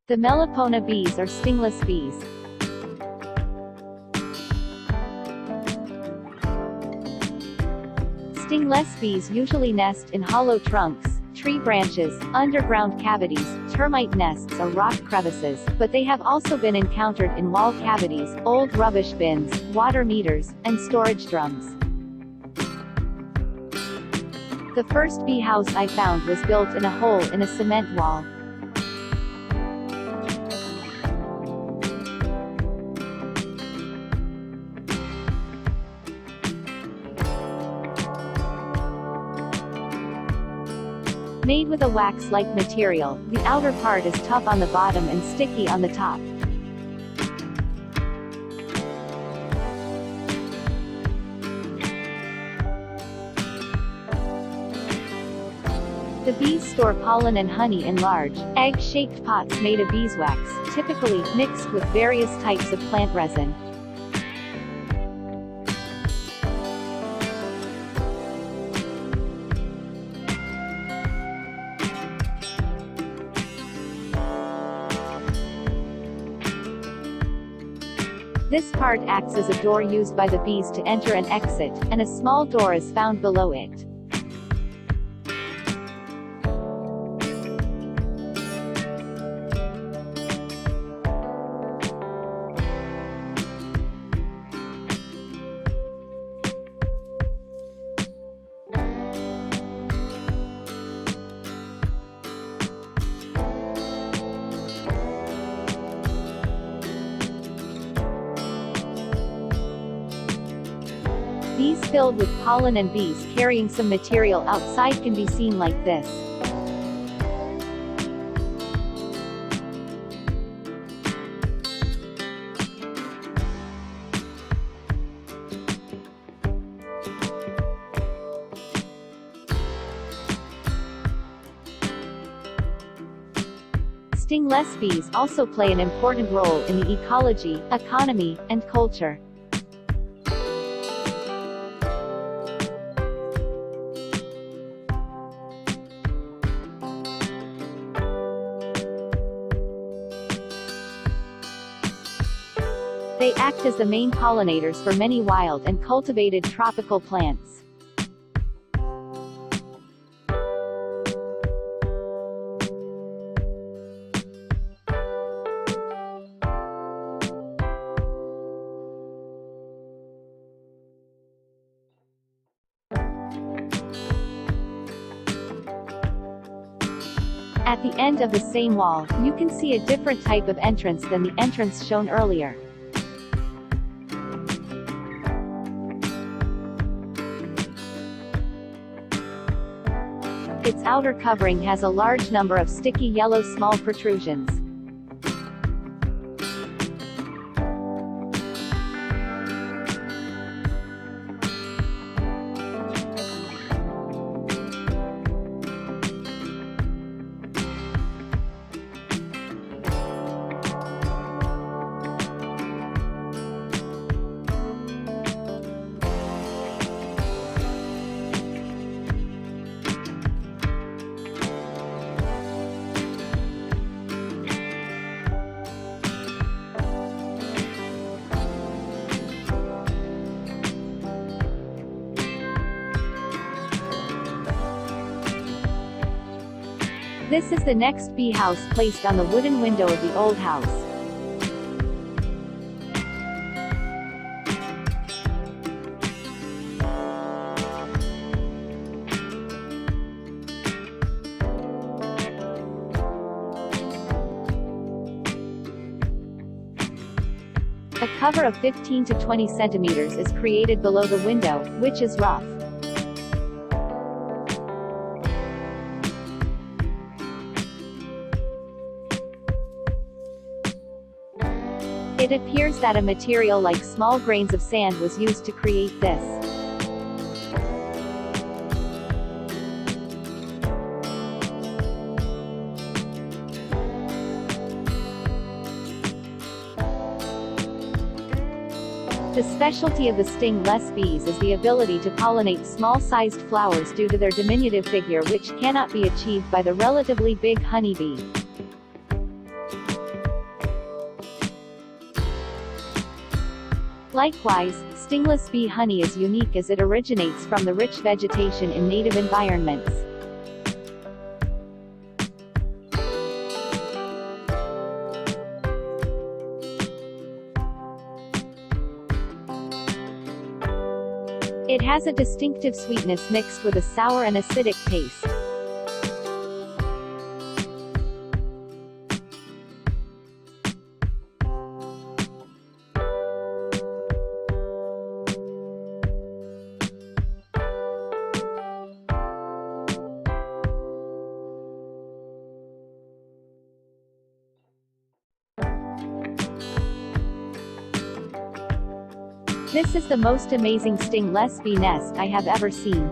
The Melipona bees are stingless bees. Stingless bees usually nest in hollow trunks, tree branches, underground cavities, termite nests or rock crevices, but they have also been encountered in wall cavities, old rubbish bins, water meters, and storage drums. The first bee house I found was built in a hole in a cement wall. Made with a wax-like material, the outer part is tough on the bottom and sticky on the top. The bees store pollen and honey in large, egg-shaped pots made of beeswax, typically mixed with various types of plant resin. This part acts as a door used by the bees to enter and exit, and a small door is found below it. Bees filled with pollen and bees carrying some material outside can be seen like this. Stingless bees also play an important role in the ecology, economy, and culture. They act as the main pollinators for many wild and cultivated tropical plants. At the end of the same wall, you can see a different type of entrance than the entrance shown earlier. Its outer covering has a large number of sticky yellow small protrusions. This is the next bee house placed on the wooden window of the old house. A cover of 15 to 20 centimeters is created below the window, which is rough. It appears that a material like small grains of sand was used to create this. The specialty of the stingless bees is the ability to pollinate small-sized flowers due to their diminutive figure, which cannot be achieved by the relatively big honeybee. Likewise, stingless bee honey is unique as it originates from the rich vegetation in native environments. It has a distinctive sweetness mixed with a sour and acidic taste. This is the most amazing stingless bee nest I have ever seen.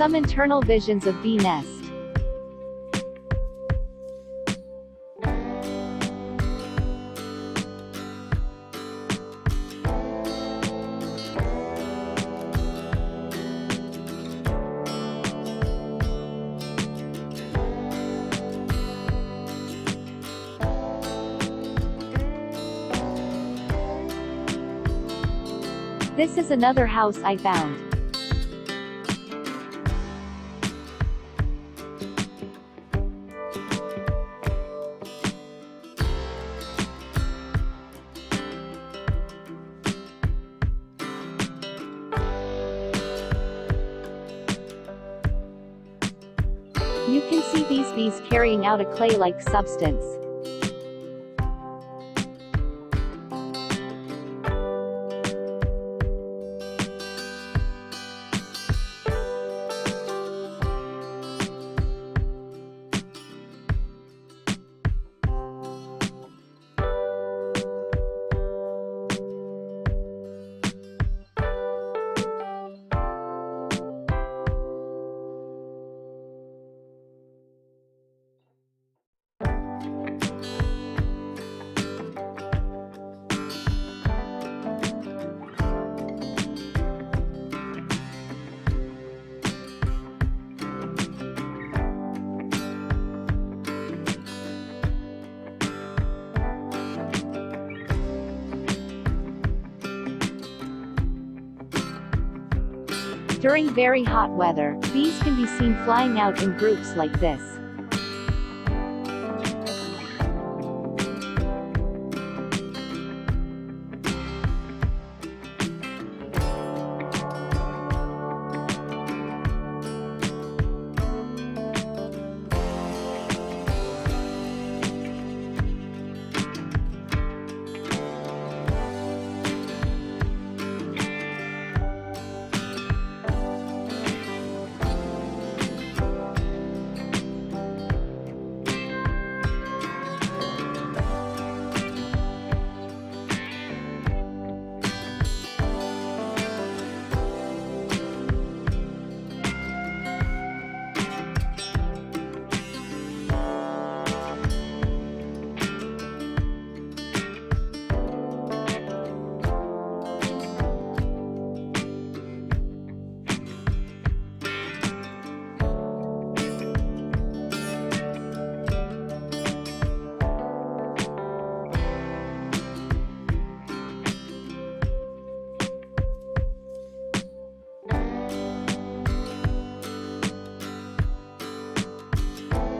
Some internal visions of bee nest. This is another house I found. You can see these bees carrying out a clay-like substance. During very hot weather, bees can be seen flying out in groups like this.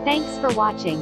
Thanks for watching.